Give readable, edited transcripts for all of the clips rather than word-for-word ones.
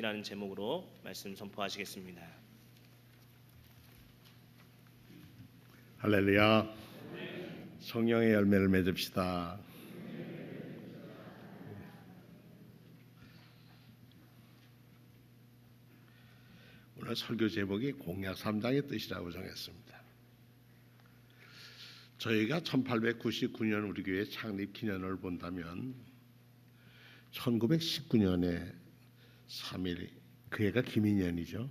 맺기라는 제목으로 말씀 선포하시겠습니다. 할렐루야. 성령의 열매를 맺읍시다. 오늘 설교 제목이 공약 3장의 뜻이라고 정했습니다. 저희가 1899년 우리 교회 창립 기념을 본다면 1919년에 3일, 그 해가 김인년이죠.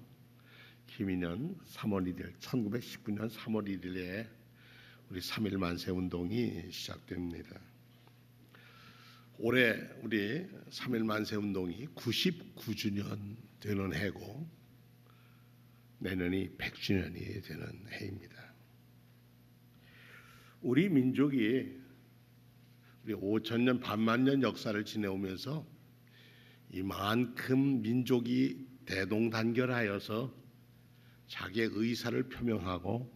김인년 3월 1일, 1919년 3월 1일에 우리 3.1 만세 운동이 시작됩니다. 올해 우리 3.1 만세 운동이 99주년 되는 해고 내년이 100주년이 되는 해입니다. 우리 민족이 우리 5천년 반만년 역사를 지내오면서 이만큼 민족이 대동단결하여서 자기의 의사를 표명하고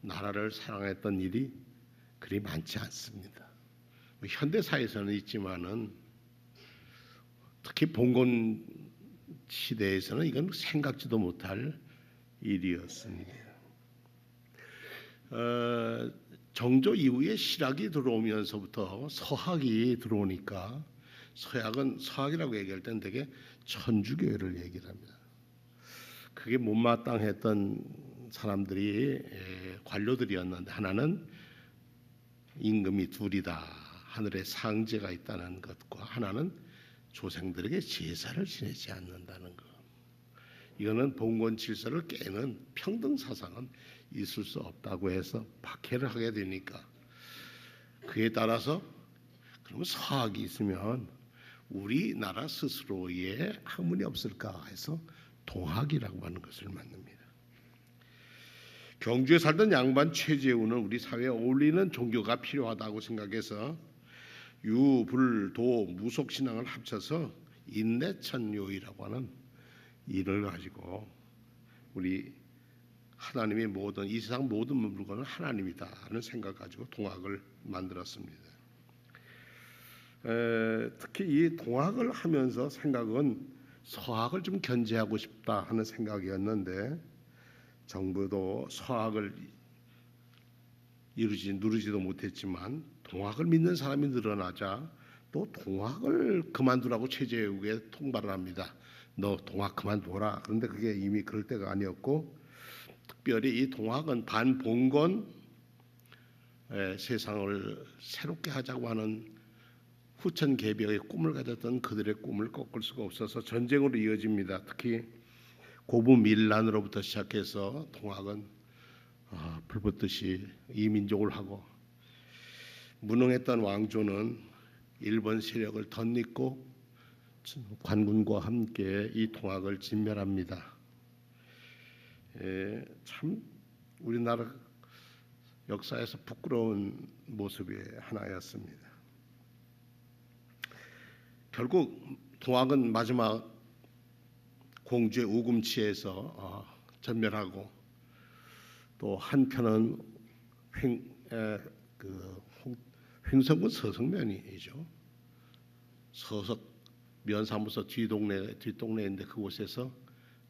나라를 사랑했던 일이 그리 많지 않습니다. 현대사에서는 있지만은 특히 봉건 시대에서는 이건 생각지도 못할 일이었습니다. 정조 이후에 실학이 들어오면서부터 서학이 들어오니까 서학이라고 얘기할 때는 되게 천주교회를 얘기를 합니다. 그게 못마땅했던 사람들이 관료들이었는데 하나는 임금이 둘이다. 하늘에 상제가 있다는 것과 하나는 조상들에게 제사를 지내지 않는다는 것. 이거는 봉건 질서를 깨는 평등 사상은 있을 수 없다고 해서 박해를 하게 되니까 그에 따라서 그러면 서학이 있으면 우리나라 스스로의 학문이 없을까 해서 동학이라고 하는 것을 만듭니다. 경주에 살던 양반 최재우는 우리 사회에 어울리는 종교가 필요하다고 생각해서 유, 불, 도, 무속 신앙을 합쳐서 인내천요이라고 하는 일을 가지고 우리 하나님의 모든 이 세상 모든 물건은 하나님이다 하는 생각 가지고 동학을 만들었습니다. 특히 이 동학을 하면서 생각은 서학을 좀 견제하고 싶다 하는 생각이었는데 정부도 서학을 누르지도 못했지만 동학을 믿는 사람이 늘어나자 또 동학을 그만두라고 최재욱에 통발을 합니다. 너 동학 그만둬라. 그런데 그게 이미 그럴 때가 아니었고 특별히 이 동학은 반봉건 세상을 새롭게 하자고 하는 후천 개벽의 꿈을 가졌던 그들의 꿈을 꺾을 수가 없어서 전쟁으로 이어집니다. 특히 고부 밀란으로부터 시작해서 동학은 불붙듯이 이민족을 하고 무능했던 왕조는 일본 세력을 덧입고 관군과 함께 이 동학을 진멸합니다. 참 우리나라 역사에서 부끄러운 모습의 하나였습니다. 결국 동학은 마지막 공주의 우금치에서 전멸하고 또 한편은 횡성군 서성면이죠. 서석 면사무소 뒷동네인데 그곳에서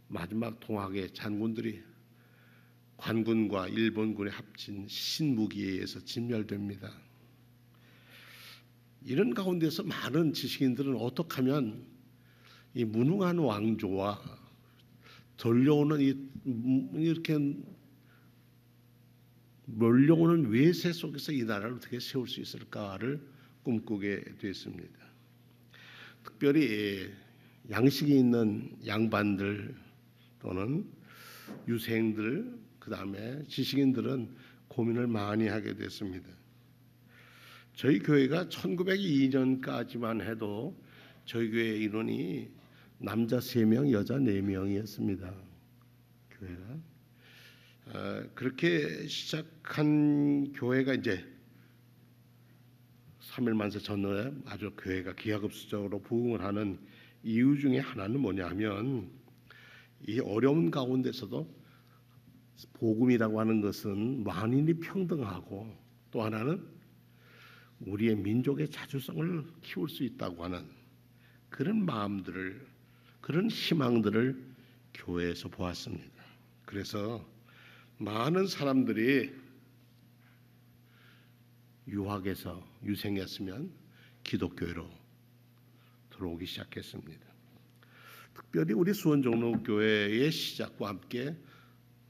마지막 동학의 장군들이 관군과 일본군에 합친 신무기에 의해서 진멸됩니다. 이런 가운데서 많은 지식인들은 어떻게 하면 이 무능한 왕조와 들려오는 이렇게 몰려오는 외세 속에서 이 나라를 어떻게 세울 수 있을까를 꿈꾸게 됐습니다. 특별히 양식이 있는 양반들 또는 유생들 그 다음에 지식인들은 고민을 많이 하게 됐습니다. 저희 교회가 1902년까지만 해도 저희 교회 인원이 남자 3명, 여자 4명이었습니다. 교회가 그렇게 시작한 교회가 이제 3.1 만세 전후에 아주 교회가 기하급수적으로 부흥을 하는 이유 중에 하나는 뭐냐면 이 어려운 가운데서도 복음이라고 하는 것은 만인이 평등하고 또 하나는 우리의 민족의 자주성을 키울 수 있다고 하는 그런 마음들을 그런 희망들을 교회에서 보았습니다. 그래서 많은 사람들이 유학에서 유생했으면 기독교회로 들어오기 시작했습니다. 특별히 우리 수원종로교회의 시작과 함께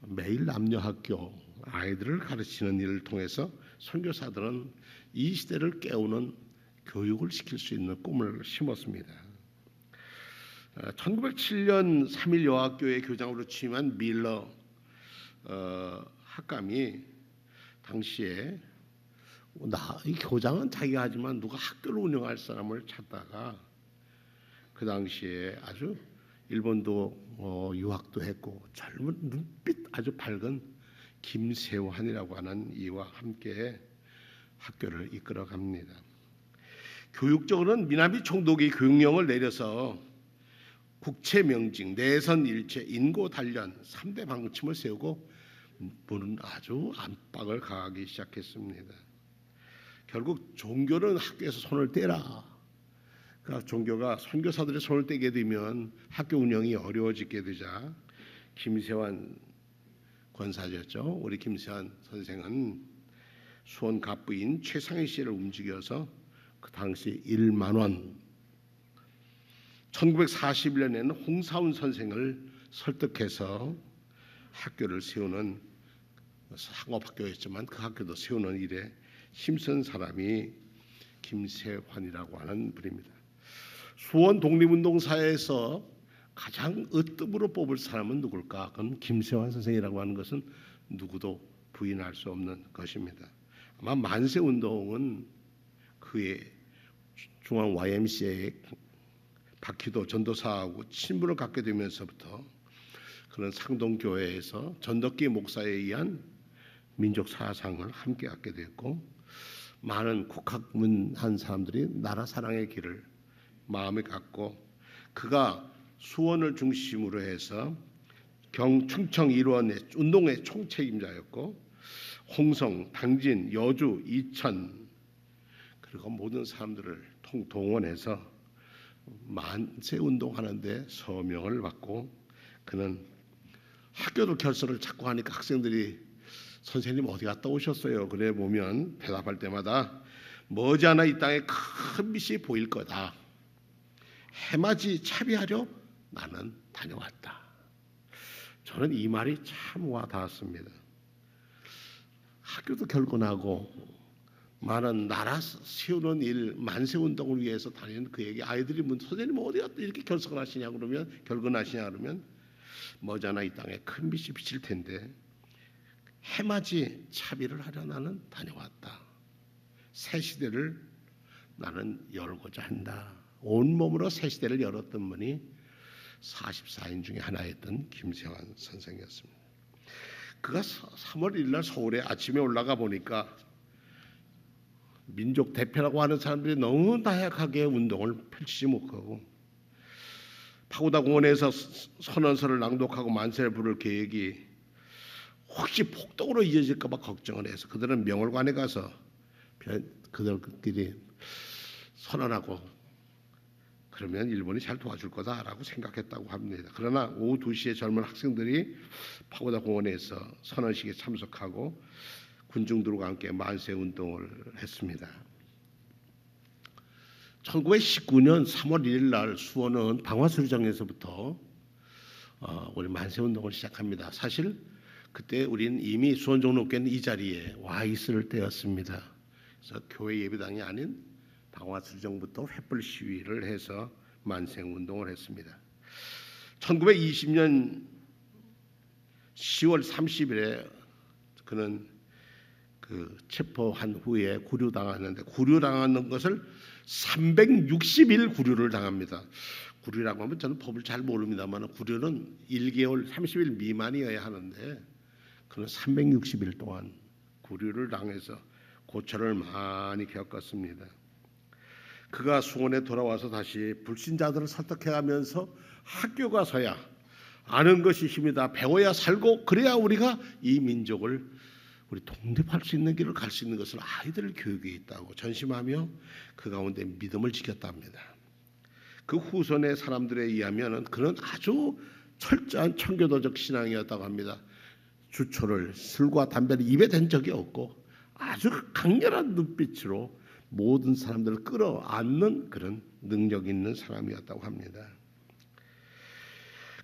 매일 남녀학교 아이들을 가르치는 일을 통해서 선교사들은 이 시대를 깨우는 교육을 시킬 수 있는 꿈을 심었습니다. 1907년 3일 여학교의 교장으로 취임한 밀러 학감이 당시에 이 교장은 자기가 하지만 누가 학교를 운영할 사람을 찾다가 그 당시에 아주 일본도 유학도 했고 젊은 눈빛 아주 밝은 김세환이라고 하는 이와 함께 학교를 이끌어 갑니다. 교육적으로는 미나미 총독이 교육령을 내려서 국채명징, 내선일체, 인고단련 3대 방침을 세우고 문은 아주 안팎을 가하기 시작했습니다. 결국 종교는 학교에서 손을 떼라. 그러니까 종교가 선교사들의 손을 떼게 되면 학교 운영이 어려워지게 되자 김세환 권사였죠. 우리 김세환 선생은 수원 갑부인 최상희 씨를 움직여서 그 당시 1만 원 1941년에는 홍사운 선생을 설득해서 학교를 세우는 상업학교였지만 그 학교도 세우는 일에 힘쓴 사람이 김세환이라고 하는 분입니다. 수원 독립운동사에서 가장 으뜸으로 뽑을 사람은 누굴까? 그건 김세환 선생이라고 하는 것은 누구도 부인할 수 없는 것입니다. 아마 만세운동은 그의 중앙 YMCA의 박희도 전도사하고 친분을 갖게 되면서부터 그런 상동교회에서 전덕기 목사에 의한 민족 사상을 함께 갖게 되었고 많은 국학문한 사람들이 나라 사랑의 길을 마음에 갖고 그가 수원을 중심으로 해서 충청 일원의 운동의 총책임자였고 홍성, 당진, 여주, 이천 그리고 모든 사람들을 동원해서 만세운동하는데 서명을 받고 그는 학교도 결석을 자꾸 하니까 학생들이 선생님 어디 갔다 오셨어요? 그래 보면 대답할 때마다 머지않아 이 땅에 큰 빛이 보일 거다. 해맞이 차비하려 나는 다녀왔다. 저는 이 말이 참 와닿았습니다. 학교도 결근하고 많은 나라 세우는 일 만세운동을 위해서 다니는 그에게 아이들이 선생님 어디 갔다 이렇게 결석을 하시냐 그러면 결근하시냐 그러면 머지않아 이 땅에 큰 빛이 비칠 텐데 해맞이 차비를 하려 나는 다녀왔다. 새 시대를 나는 열고자 한다. 온몸으로 새 시대를 열었던 분이 44인 중에 하나였던 김세환 선생이었습니다. 그가 3월 1일 날 서울에 아침에 올라가 보니까 민족 대표라고 하는 사람들이 너무 나약하게 운동을 펼치지 못하고 파고다 공원에서 선언서를 낭독하고 만세를 부를 계획이 혹시 폭동으로 이어질까 봐 걱정을 해서 그들은 명월관에 가서 그들끼리 선언하고 그러면 일본이 잘 도와줄 거다라고 생각했다고 합니다. 그러나 오후 2시에 젊은 학생들이 파고다 공원에서 선언식에 참석하고 군중들과 함께 만세운동을 했습니다. 1919년 3월 1일 날 수원은 방화수리장에서부터 우리 만세운동을 시작합니다. 사실 그때 우리는 이미 수원종로교회는 이 자리에 와 있을 때였습니다. 그래서 교회 예배당이 아닌 방화수리장부터 횃불 시위를 해서 만세운동을 했습니다. 1920년 10월 30일에 그는 체포한 후에 구류당하는데 구류당하는 것을 360일 구류를 당합니다. 구류라고 하면 저는 법을 잘 모릅니다만 구류는 1개월 30일 미만이어야 하는데 그는 360일 동안 구류를 당해서 고초를 많이 겪었습니다. 그가 수원에 돌아와서 다시 불신자들을 설득해가면서 학교 가서야 아는 것이 힘이다. 배워야 살고 그래야 우리가 이 민족을 우리 독립할 수 있는 길을 갈 수 있는 것을 아이들을 교육에 있다고 전심하며 그 가운데 믿음을 지켰답니다. 그 후손의 사람들에 의하면 그는 아주 철저한 청교도적 신앙이었다고 합니다. 주초를 술과 담배를 입에 댄 적이 없고 아주 강렬한 눈빛으로 모든 사람들을 끌어안는 그런 능력 있는 사람이었다고 합니다.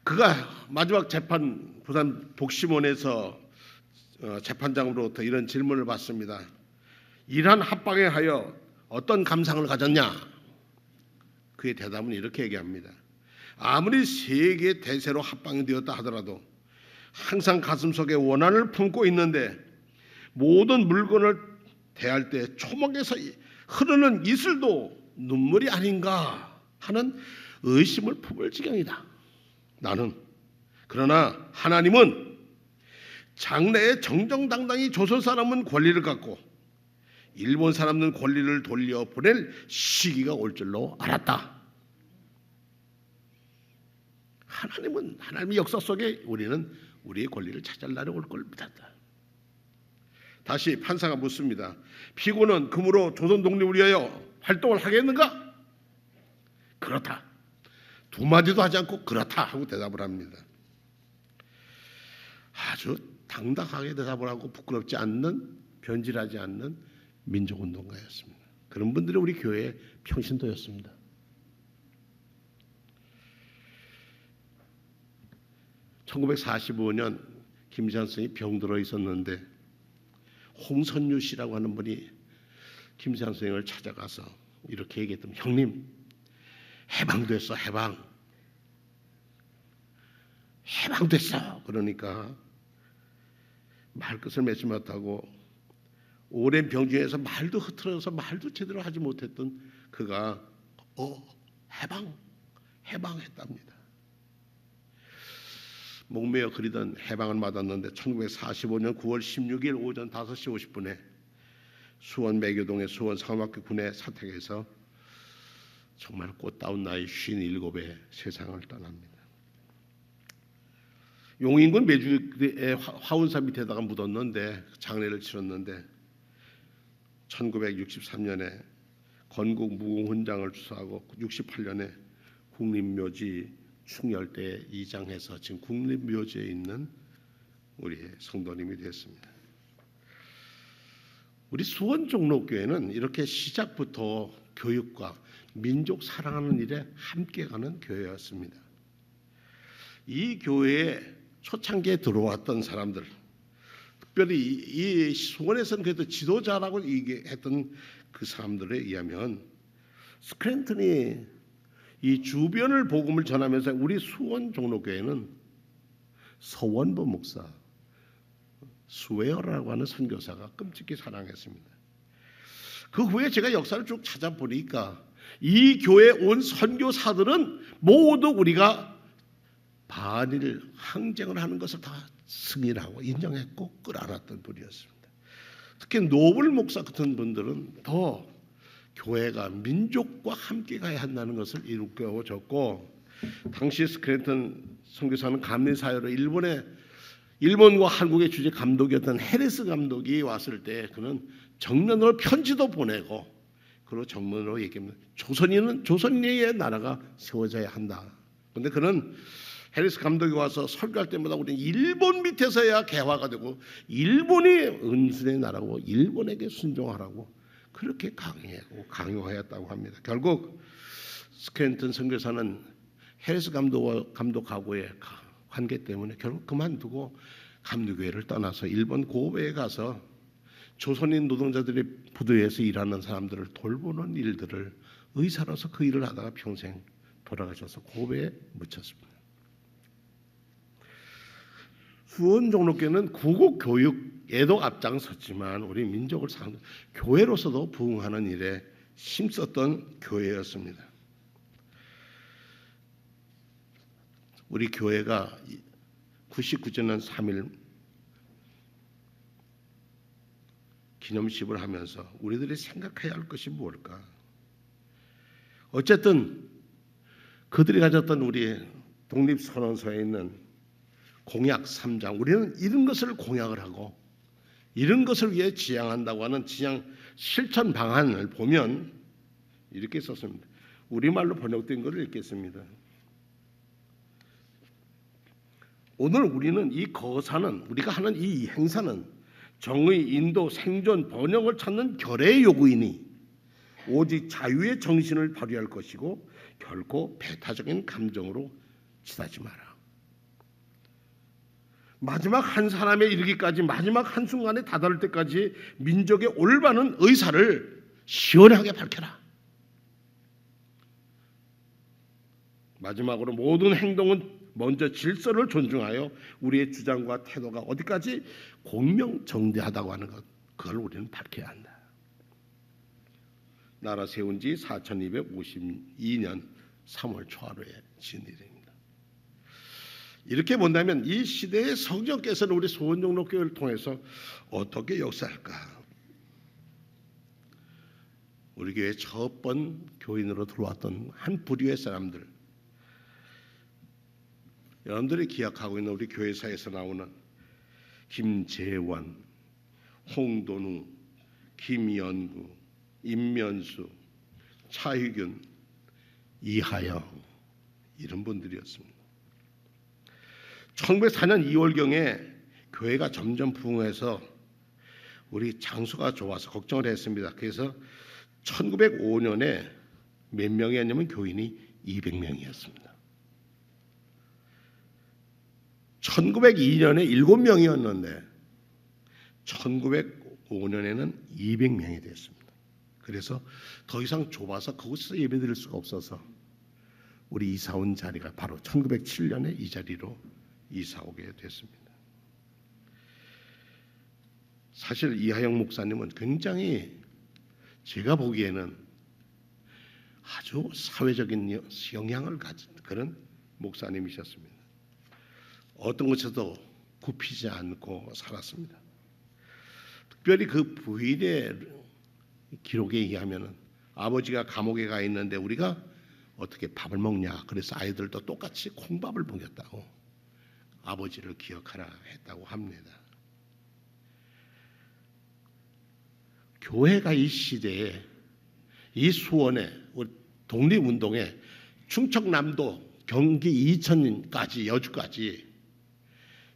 그가 마지막 재판 부산 복심원에서 재판장으로부터 이런 질문을 받습니다. 이러한 합방에 하여 어떤 감상을 가졌냐? 그의 대답은 이렇게 얘기합니다. 아무리 세계 대세로 합방이 되었다 하더라도 항상 가슴속에 원한을 품고 있는데 모든 물건을 대할 때 초목에서 흐르는 이슬도 눈물이 아닌가 하는 의심을 품을 지경이다. 나는 그러나 하나님은 장래에 정정당당히 조선 사람은 권리를 갖고 일본 사람은 권리를 돌려보낼 시기가 올 줄로 알았다. 하나님의 역사 속에 우리는 우리의 권리를 찾을 날이 올 걸 믿었다. 다시 판사가 묻습니다. 피고는 금으로 조선 독립을 위하여 활동을 하겠는가? 그렇다. 두 마디도 하지 않고 그렇다 하고 대답을 합니다. 아주 당당하게 대답을 하고 부끄럽지 않는, 변질하지 않는 민족운동가였습니다. 그런 분들이 우리 교회의 평신도였습니다. (1945년) 김지한 선생이 병들어 있었는데 홍선유 씨라고 하는 분이 김지한 선생을 찾아가서 이렇게 얘기했더니 형님 해방됐어. 해방됐어. 그러니까 말끝을 맺지 못하고 오랜 병중에서 말도 흐트러져서 말도 제대로 하지 못했던 그가 해방했답니다. 목매어 그리던 해방을 맞았는데 1945년 9월 16일 오전 5시 50분에 수원 매교동의 수원 상업학교 군의 사택에서 정말 꽃다운 나이 57에 세상을 떠납니다. 용인군 매주의 화운사 밑에다가 묻었는데 장례를 치렀는데 1963년에 건국 무공훈장을 주사하고 68년에 국립묘지 충렬대에 이장해서 지금 국립묘지에 있는 우리의 성도님이 됐습니다. 우리 수원 종로교회는 이렇게 시작부터 교육과 민족 사랑하는 일에 함께 가는 교회였습니다. 이 교회에 초창기에 들어왔던 사람들, 특별히 이 수원에서는 그래도 지도자라고 얘기했던 그 사람들에 의하면 스크랜턴이 이 주변을 복음을 전하면서 우리 수원 종로교회는 서원보 목사, 스웨어라고 하는 선교사가 끔찍히 사랑했습니다. 그 후에 제가 역사를 쭉 찾아보니까 이 교회에 온 선교사들은 모두 우리가 반일 항쟁을 하는 것을 다 승인하고 인정했고 끌어안았던 분이었습니다. 특히 노블 목사 같은 분들은 더 교회가 민족과 함께 가야 한다는 것을 일깨워줬고, 당시 스크랜턴 선교사는 감리 사회로 일본과 한국의 주재 감독이었던 해리스 감독이 왔을 때 그는 정면으로 편지도 보내고, 그리고 정면으로 얘기합니다. 조선인의 나라가 세워져야 한다. 그런데 그는 해리스 감독이 와서 설교할 때마다 우리는 일본 밑에서야 개화가 되고 일본이 은순의 나라고 일본에게 순종하라고 그렇게 강요하였다고 합니다. 결국 스크랜턴 선교사는 해리스 감독하고의 관계 때문에 결국 그만두고 감리교회를 떠나서 일본 고베에 가서 조선인 노동자들이 부두에서 일하는 사람들을 돌보는 일들을 의사로서 그 일을 하다가 평생 돌아가셔서 고베에 묻혔습니다. 수원 종로교회는 구국 교육에도 앞장섰지만 우리 민족을 사는 교회로서도 부흥하는 일에 힘썼던 교회였습니다. 우리 교회가 99주년 3일 기념식을 하면서 우리들이 생각해야 할 것이 무엇일까? 어쨌든 그들이 가졌던 우리 독립선언서에 있는 공약 3장, 우리는 이런 것을 공약을 하고 이런 것을 위해 지향한다고 하는 지향 실천 방안을 보면 이렇게 썼습니다. 우리말로 번역된 것을 읽겠습니다. 오늘 우리는 이 거사는, 우리가 하는 이 행사는 정의, 인도, 생존, 번영을 찾는 결의의 요구이니 오직 자유의 정신을 발휘할 것이고 결코 배타적인 감정으로 치닫지 마라. 마지막 한 사람에 이르기까지, 마지막 한순간에 다다를 때까지 민족의 올바른 의사를 시원하게 밝혀라. 마지막으로 모든 행동은 먼저 질서를 존중하여 우리의 주장과 태도가 어디까지 공명정대하다고 하는 것, 그걸 우리는 밝혀야 한다. 나라 세운 지 4252년 3월 초하루에 지은 일입니다. 이렇게 본다면 이 시대의 성령께서는 우리 수원종로교회를 통해서 어떻게 역사할까? 우리 교회 첫 번 교인으로 들어왔던 한 부류의 사람들, 여러분들이 기억하고 있는 우리 교회사에서 나오는 김재원, 홍돈우, 김연구, 임면수, 차희균, 이하영, 이런 분들이었습니다. 1904년 2월경에 교회가 점점 부흥해서 우리 장소가 좋아서 걱정을 했습니다. 그래서 1905년에 몇 명이었냐면 교인이 200명이었습니다. 1902년에 7명이었는데 1905년에는 200명이 됐습니다. 그래서 더 이상 좁아서 거기서 예배드릴 수가 없어서 우리 이사 온 자리가 바로 1907년에 이 자리로 이사 오게 됐습니다. 사실 이하영 목사님은 굉장히 제가 보기에는 아주 사회적인 영향을 가진 그런 목사님이셨습니다. 어떤 것에도 굽히지 않고 살았습니다. 특별히 그 부인의 기록에 의하면 아버지가 감옥에 가 있는데 우리가 어떻게 밥을 먹냐, 그래서 아이들도 똑같이 콩밥을 먹였다고 아버지를 기억하라 했다고 합니다. 교회가 이 시대에, 이 수원에, 독립운동에 충청남도, 경기 이천까지, 여주까지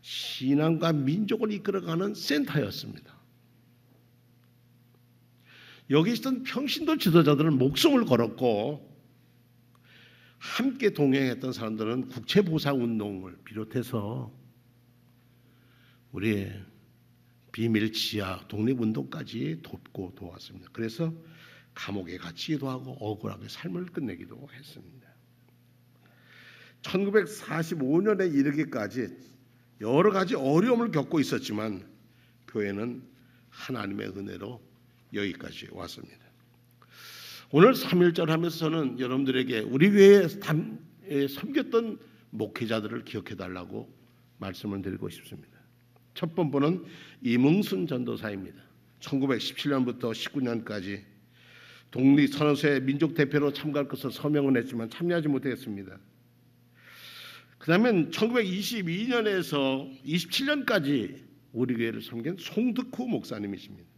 신앙과 민족을 이끌어가는 센터였습니다. 여기 있던 평신도 지도자들은 목숨을 걸었고 함께 동행했던 사람들은 국채보상운동을 비롯해서 우리 비밀 지하 독립운동까지 돕고 도왔습니다. 그래서 감옥에 갇히기도 하고 억울하게 삶을 끝내기도 했습니다. 1945년에 이르기까지 여러 가지 어려움을 겪고 있었지만 교회는 하나님의 은혜로 여기까지 왔습니다. 오늘 3.1절 하면서 저는 여러분들에게 우리 교회에 섬겼던 목회자들을 기억해달라고 말씀을 드리고 싶습니다. 첫 번째는 이문순 전도사입니다. 1917년부터 19년까지 독립선언서의 민족대표로 참가할 것을 서명은 했지만 참여하지 못했습니다. 그 다음에 1922년에서 27년까지 우리 교회를 섬긴 송득후 목사님이십니다.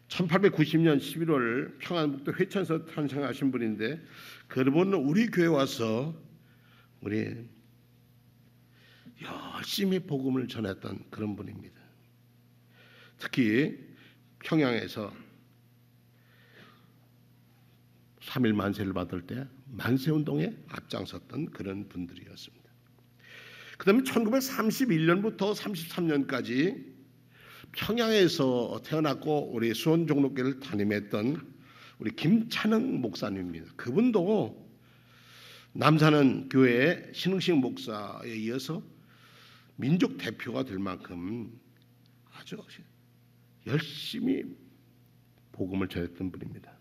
1890년 11월 평안북도 회천에서 탄생하신 분인데 그분은 우리 교회 와서 우리 열심히 복음을 전했던 그런 분입니다. 특히 평양에서 3.1 만세를 받을 때 만세운동에 앞장섰던 그런 분들이었습니다. 그 다음에 1931년부터 33년까지 평양에서 태어났고 우리 수원 종로교회를 담임했던 우리 김찬흥 목사님입니다. 그분도 남산은 교회의 신흥식 목사에 이어서 민족 대표가 될 만큼 아주 열심히 복음을 전했던 분입니다.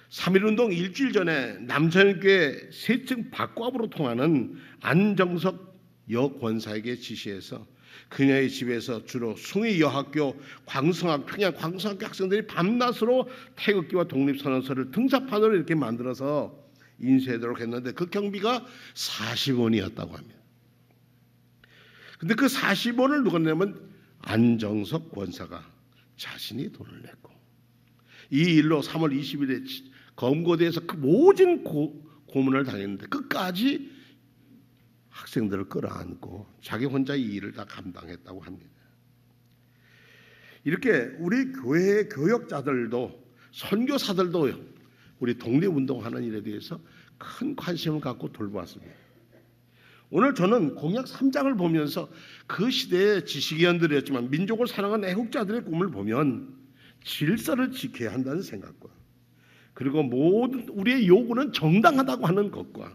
3.1운동 일주일 전에 남산교회 세층 밖과 앞으로 통하는 안정석 여권사에게 지시해서 그녀의 집에서 주로 숭의 여학교, 광성학, 평양 광성학교 학생들이 밤낮으로 태극기와 독립선언서를 등사판으로 이렇게 만들어서 인쇄하도록 했는데 그 경비가 40원이었다고 합니다. 근데 그 40원을 누가 내면 안정석 권사가 자신이 돈을 냈고 이 일로 3월 20일에 검거대에서 그 모진 고문을 당했는데 끝까지 학생들을 끌어안고 자기 혼자 이 일을 다 감당했다고 합니다. 이렇게 우리 교회의 교역자들도 선교사들도 우리 독립운동하는 일에 대해서 큰 관심을 갖고 돌보았습니다. 오늘 저는 공약 3장을 보면서 그 시대의 지식인들이었지만 민족을 사랑하는 애국자들의 꿈을 보면 질서를 지켜야 한다는 생각과 그리고 모든 우리의 요구는 정당하다고 하는 것과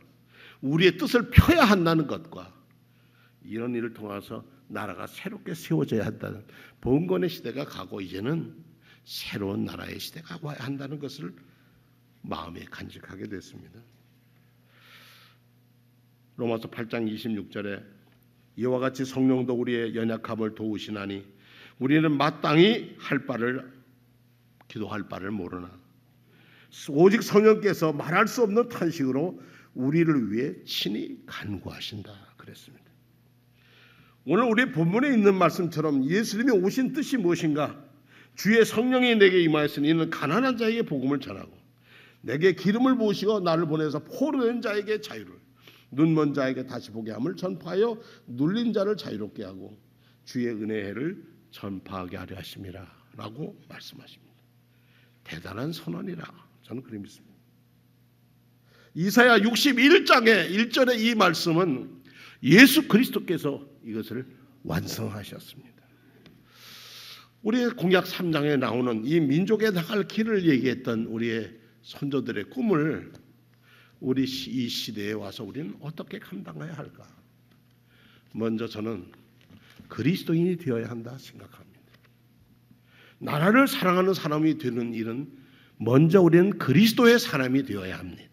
우리의 뜻을 펴야 한다는 것과 이런 일을 통해서 나라가 새롭게 세워져야 한다는 봉건의 시대가 가고 이제는 새로운 나라의 시대가 와야 한다는 것을 마음에 간직하게 됐습니다. 로마서 8장 26절에 이와 같이 성령도 우리의 연약함을 도우시나니 우리는 마땅히 기도할 바를 모르나 오직 성령께서 말할 수 없는 탄식으로 우리를 위해 친히 간구하신다 그랬습니다. 오늘 우리 본문에 있는 말씀처럼 예수님이 오신 뜻이 무엇인가? 주의 성령이 내게 임하였으니 이는 가난한 자에게 복음을 전하고 내게 기름을 부으시고 나를 보내서 포로된 자에게 자유를 눈먼 자에게 다시 보게 함을 전파하여 눌린 자를 자유롭게 하고 주의 은혜의 해를 전파하게 하려 하심이라 라고 말씀하십니다. 대단한 선언이라 저는 그렇게 믿습니다. 이사야 61장의 1절의 이 말씀은 예수 그리스도께서 이것을 완성하셨습니다. 우리의 공약 3장에 나오는 이 민족에 나갈 길을 얘기했던 우리의 선조들의 꿈을 우리 이 시대에 와서 우리는 어떻게 감당해야 할까? 먼저 저는 그리스도인이 되어야 한다 생각합니다. 나라를 사랑하는 사람이 되는 일은 먼저 우리는 그리스도의 사람이 되어야 합니다.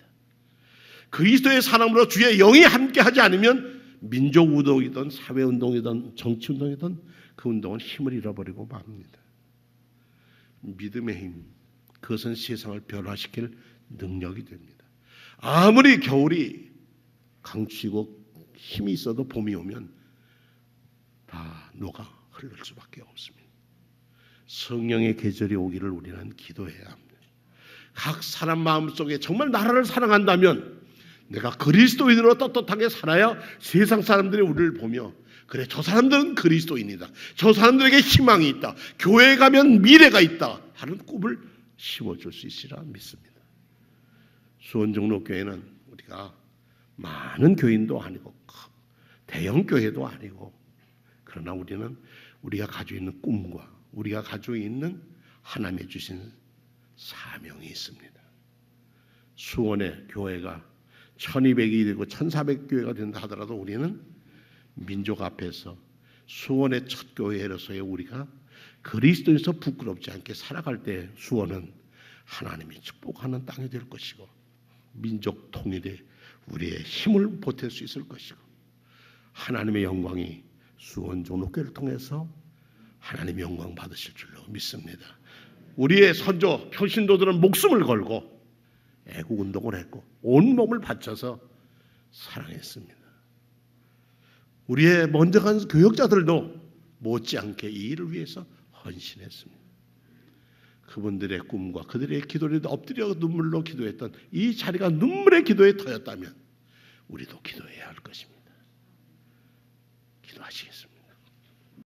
그리스도의 사람으로 주의 영이 함께하지 않으면 민족운동이든 사회운동이든 정치운동이든 그 운동은 힘을 잃어버리고 맙니다. 믿음의 힘, 그것은 세상을 변화시킬 능력이 됩니다. 아무리 겨울이 강추이고 힘이 있어도 봄이 오면 다 녹아 흐를 수밖에 없습니다. 성령의 계절이 오기를 우리는 기도해야 합니다. 각 사람 마음속에 정말 나라를 사랑한다면 내가 그리스도인으로 떳떳하게 살아야 세상 사람들이 우리를 보며 그래 저 사람들은 그리스도인이다. 저 사람들에게 희망이 있다. 교회에 가면 미래가 있다 하는 꿈을 심어줄 수 있으리라 믿습니다. 수원종로교회는 우리가 많은 교인도 아니고 대형 교회도 아니고 그러나 우리는 우리가 가지고 있는 꿈과 우리가 가지고 있는 하나님이 주신 사명이 있습니다. 수원의 교회가 1200이 되고 1400교회가 된다 하더라도 우리는 민족 앞에서 수원의 첫 교회로서의 우리가 그리스도에서 부끄럽지 않게 살아갈 때 수원은 하나님이 축복하는 땅이 될 것이고 민족 통일에 우리의 힘을 보탤 수 있을 것이고 하나님의 영광이 수원 종로교회를 통해서 하나님의 영광 받으실 줄로 믿습니다. 우리의 선조 평신도들은 목숨을 걸고 애국운동을 했고 온몸을 바쳐서 사랑했습니다. 우리의 먼저 간 교역자들도 못지않게 이 일을 위해서 헌신했습니다. 그분들의 꿈과 그들의 기도를 엎드려 눈물로 기도했던 이 자리가 눈물의 기도에 터였다면 우리도 기도해야 할 것입니다. 기도하시겠습니다.